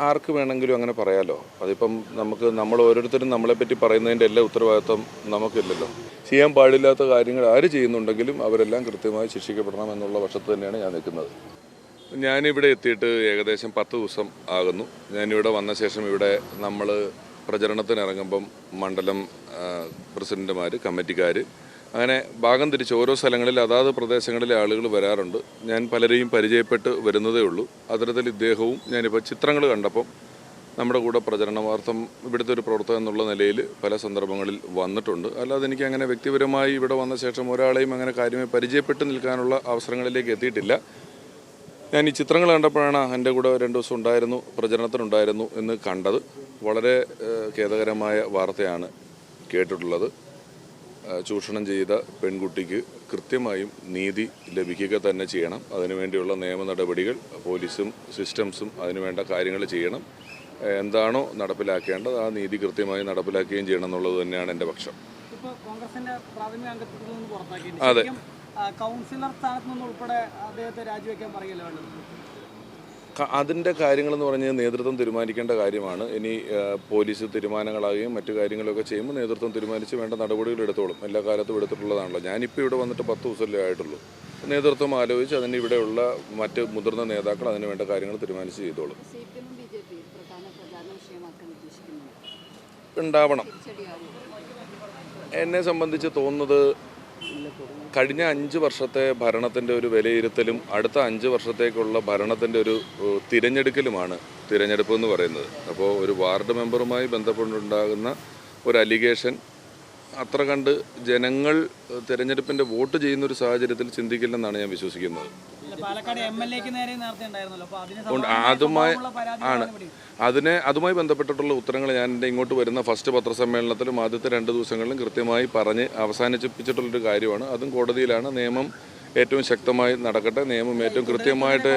ആർക്ക് വേണമെങ്കിലും അങ്ങനെ പറയാലോ. അതിപ്പം നമ്മൾ ഓരോരുത്തരും നമ്മളെപ്പറ്റി പറയുന്നതിൻ്റെ എല്ലാ ഉത്തരവാദിത്വം നമുക്കില്ലല്ലോ. ചെയ്യാൻ പാടില്ലാത്ത കാര്യങ്ങൾ ആര് ചെയ്യുന്നുണ്ടെങ്കിലും അവരെല്ലാം കൃത്യമായി ശിക്ഷിക്കപ്പെടണം എന്നുള്ള പക്ഷത്ത് തന്നെയാണ് ഞാൻ നിൽക്കുന്നത്. ഞാനിവിടെ എത്തിയിട്ട് ഏകദേശം 10 ദിവസം ആകുന്നു. ഞാനിവിടെ വന്ന ശേഷം ഇവിടെ നമ്മൾ പ്രചരണത്തിനിറങ്ങുമ്പം മണ്ഡലം പ്രസിഡന്റുമാർ, കമ്മിറ്റിക്കാർ, അങ്ങനെ ഭാഗം തിരിച്ച് ഓരോ സ്ഥലങ്ങളിൽ അതാത് പ്രദേശങ്ങളിലെ ആളുകൾ വരാറുണ്ട്. ഞാൻ പലരെയും പരിചയപ്പെട്ട് വരുന്നതേ ഉള്ളൂ. അത്തരത്തിൽ ഇദ്ദേഹവും ഞാനിപ്പോൾ ചിത്രങ്ങൾ കണ്ടപ്പം നമ്മുടെ കൂടെ പ്രചരണാർത്ഥം ഇവിടുത്തെ ഒരു പ്രവർത്തകൻ എന്നുള്ള നിലയിൽ പല സന്ദർഭങ്ങളിൽ വന്നിട്ടുണ്ട്. അല്ലാതെ എനിക്ക് അങ്ങനെ വ്യക്തിപരമായി ഇവിടെ വന്ന ശേഷം ഒരാളെയും അങ്ങനെ കാര്യമായി പരിചയപ്പെട്ട് നിൽക്കാനുള്ള അവസരങ്ങളിലേക്ക് എത്തിയിട്ടില്ല. ഞാൻ ഈ ചിത്രങ്ങൾ കണ്ടപ്പോഴാണ് എൻ്റെ കൂടെ 2 ദിവസം ഉണ്ടായിരുന്നു, പ്രചരണത്തിനുണ്ടായിരുന്നു എന്ന് കണ്ടത്. വളരെ ഖേദകരമായ വാർത്തയാണ് കേട്ടിട്ടുള്ളത്. ചൂഷണം ചെയ്ത പെൺകുട്ടിക്ക് കൃത്യമായും നീതി ലഭിക്കുക തന്നെ ചെയ്യണം. അതിനുവേണ്ടിയുള്ള നിയമ നടപടികൾ പോലീസും സിസ്റ്റംസും അതിനുവേണ്ട കാര്യങ്ങൾ ചെയ്യണം. എന്താണോ നടപ്പിലാക്കേണ്ടത് ആ നീതി കൃത്യമായി നടപ്പിലാക്കുകയും ചെയ്യണം എന്നുള്ളത് തന്നെയാണ് എൻ്റെ പക്ഷം. അതെ, കൗൺസിലർ സ്ഥാനത്ത് നിന്ന് ഉൾപ്പെടെ അദ്ദേഹത്തെ രാജിവെക്കാൻ പറയല്ലോ. അതിൻ്റെ കാര്യങ്ങളെന്ന് പറഞ്ഞാൽ നേതൃത്വം തീരുമാനിക്കേണ്ട കാര്യമാണ്. ഇനി പോലീസ് തീരുമാനങ്ങളാകുകയും മറ്റു കാര്യങ്ങളൊക്കെ ചെയ്യുമ്പോൾ നേതൃത്വം തീരുമാനിച്ച് വേണ്ട നടപടികൾ എടുത്തോളും. എല്ലാ കാലത്തും എടുത്തിട്ടുള്ളതാണല്ലോ. ഞാനിപ്പോൾ ഇവിടെ വന്നിട്ട് 10 ദിവസമല്ലേ ആയിട്ടുള്ളൂ. നേതൃത്വം ആലോചിച്ച് അതിന് ഇവിടെയുള്ള മറ്റ് മുതിർന്ന നേതാക്കൾ അതിന് വേണ്ട കാര്യങ്ങൾ തീരുമാനിച്ച് ചെയ്തോളും. ഉണ്ടാവണം. എന്നെ സംബന്ധിച്ച് തോന്നുന്നത് കഴിഞ്ഞ 5 വർഷത്തെ ഭരണത്തിൻ്റെ ഒരു വിലയിരുത്തലും അടുത്ത 5 വർഷത്തേക്കുള്ള ഭരണത്തിൻ്റെ ഒരു തിരഞ്ഞെടുക്കലുമാണ് തിരഞ്ഞെടുപ്പ് എന്ന് പറയുന്നത്. അപ്പോൾ ഒരു വാർഡ് മെമ്പറുമായി ബന്ധപ്പെട്ടുണ്ടാകുന്ന ഒരു അലിഗേഷൻ അത്ര കണ്ട് ജനങ്ങൾ തിരഞ്ഞെടുപ്പിൻ്റെ വോട്ട് ചെയ്യുന്ന ഒരു സാഹചര്യത്തിൽ ചിന്തിക്കില്ലെന്നാണ് ഞാൻ വിശ്വസിക്കുന്നത്. അതുമായി ബന്ധപ്പെട്ടിട്ടുള്ള ഉത്തരങ്ങൾ ഞാൻ എൻ്റെ ഇങ്ങോട്ട് വരുന്ന ഫസ്റ്റ് പത്രസമ്മേളനത്തിലും ആദ്യത്തെ 2 ദിവസങ്ങളിലും കൃത്യമായി പറഞ്ഞ് അവസാനിപ്പിച്ചിട്ടുള്ളൊരു കാര്യമാണ്. അതും കോടതിയിലാണ്. നിയമം ഏറ്റവും ശക്തമായി നടക്കട്ടെ. നിയമം ഏറ്റവും കൃത്യമായിട്ട്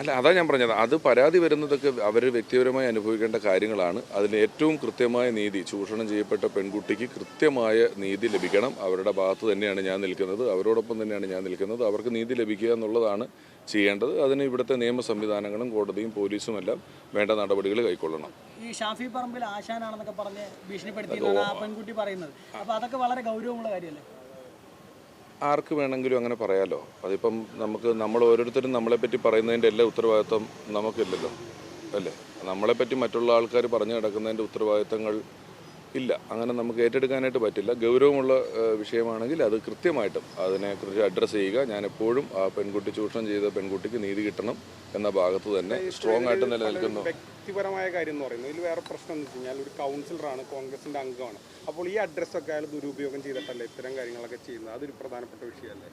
അല്ല, അതാ ഞാൻ പറഞ്ഞത്. അത് പരാതി വരുന്നതൊക്കെ അവർ വ്യക്തിപരമായി അനുഭവിക്കേണ്ട കാര്യങ്ങളാണ്. അതിന് ഏറ്റവും കൃത്യമായ നീതി, ചൂഷണം ചെയ്യപ്പെട്ട പെൺകുട്ടിക്ക് കൃത്യമായ നീതി ലഭിക്കണം. അവരുടെ ഭാഗത്ത് തന്നെയാണ് ഞാൻ നിൽക്കുന്നത്, അവരോടൊപ്പം തന്നെയാണ് ഞാൻ നിൽക്കുന്നത്. അവർക്ക് നീതി ലഭിക്കുക എന്നുള്ളതാണ് ചെയ്യേണ്ടത്. അതിന് ഇവിടുത്തെ നിയമ സംവിധാനങ്ങളും കോടതിയും പോലീസും എല്ലാം വേണ്ട നടപടികൾ കൈക്കൊള്ളണം. ഈ ഷാഫി പറമ്പിൽ ആശാനാണെന്നൊക്കെ പറഞ്ഞ് ഭീഷണിപ്പെടുത്തിയെന്നാണ് ആ പെൺകുട്ടി പറയുന്നത്. അപ്പോൾ അതൊക്കെ വളരെ ഗൗരവമുള്ള കാര്യമല്ലേ? ആർക്ക് വേണമെങ്കിലും അങ്ങനെ പറയാലോ. അതിപ്പം നമ്മൾ ഓരോരുത്തരും നമ്മളെപ്പറ്റി പറയുന്നതിൻ്റെ എല്ലാ ഉത്തരവാദിത്വം നമുക്കില്ലല്ലോ, അല്ലേ? നമ്മളെപ്പറ്റി മറ്റുള്ള ആൾക്കാർ പറഞ്ഞു കിടക്കുന്നതിൻ്റെ ഉത്തരവാദിത്തങ്ങൾ ഇല്ല. അങ്ങനെ നമുക്ക് ഏറ്റെടുക്കാനായിട്ട് പറ്റില്ല. ഗൗരവമുള്ള വിഷയമാണെങ്കിൽ അത് കൃത്യമായിട്ടും അതിനെക്കുറിച്ച് അഡ്രസ്സ് ചെയ്യുക. ഞാൻ എപ്പോഴും ആ പെൺകുട്ടി, ചൂഷണം ചെയ്ത പെൺകുട്ടിക്ക് നീതി കിട്ടണം എന്ന ഭാഗത്ത് തന്നെ സ്ട്രോങ് ആയിട്ട് നിലനിൽക്കുന്നു. വ്യക്തിപരമായ കാര്യം എന്ന് പറയുന്നത് ഇതിൽ വേറെ പ്രശ്നം എന്ന് വെച്ച് കഴിഞ്ഞാൽ ഒരു കൗൺസിലറാണ്, കോൺഗ്രസിൻ്റെ അംഗമാണ്. അപ്പോൾ ഈ അഡ്രസ്സൊക്കെ അയാൾ ദുരുപയോഗം ചെയ്തിട്ടല്ലേ ഇത്തരം കാര്യങ്ങളൊക്കെ ചെയ്യുന്നത്? അതൊരു പ്രധാനപ്പെട്ട വിഷയമല്ലേ?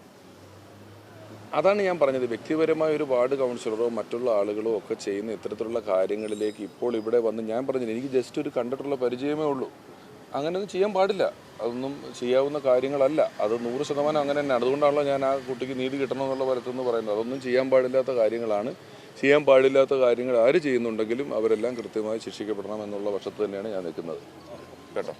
അതാണ് ഞാൻ പറഞ്ഞത്. വ്യക്തിപരമായ ഒരു വാർഡ് കൗൺസിലറോ മറ്റുള്ള ആളുകളോ ഒക്കെ ചെയ്യുന്ന ഇത്തരത്തിലുള്ള കാര്യങ്ങളിലേക്ക് ഇപ്പോൾ ഇവിടെ വന്ന് ഞാൻ പറഞ്ഞില്ല, എനിക്ക് ജസ്റ്റ് ഒരു കണ്ടിട്ടുള്ള പരിചയമേ ഉള്ളൂ. അങ്ങനെയൊന്നും ചെയ്യാൻ പാടില്ല. അതൊന്നും ചെയ്യാവുന്ന കാര്യങ്ങളല്ല. അത് 100% അങ്ങനെ തന്നെയാണ്. അതുകൊണ്ടാണല്ലോ ഞാൻ ആ കുട്ടിക്ക് നീതി കിട്ടണം എന്നുള്ള തരത്തിലെന്ന് പറയുന്നത്. അതൊന്നും ചെയ്യാൻ പാടില്ലാത്ത കാര്യങ്ങളാണ്. ചെയ്യാൻ പാടില്ലാത്ത കാര്യങ്ങൾ ആര് ചെയ്യുന്നുണ്ടെങ്കിലും അവരെല്ലാം കൃത്യമായി ശിക്ഷിക്കപ്പെടണം എന്നുള്ള പക്ഷത്ത് തന്നെയാണ് ഞാൻ നിൽക്കുന്നത്. കേട്ടോ.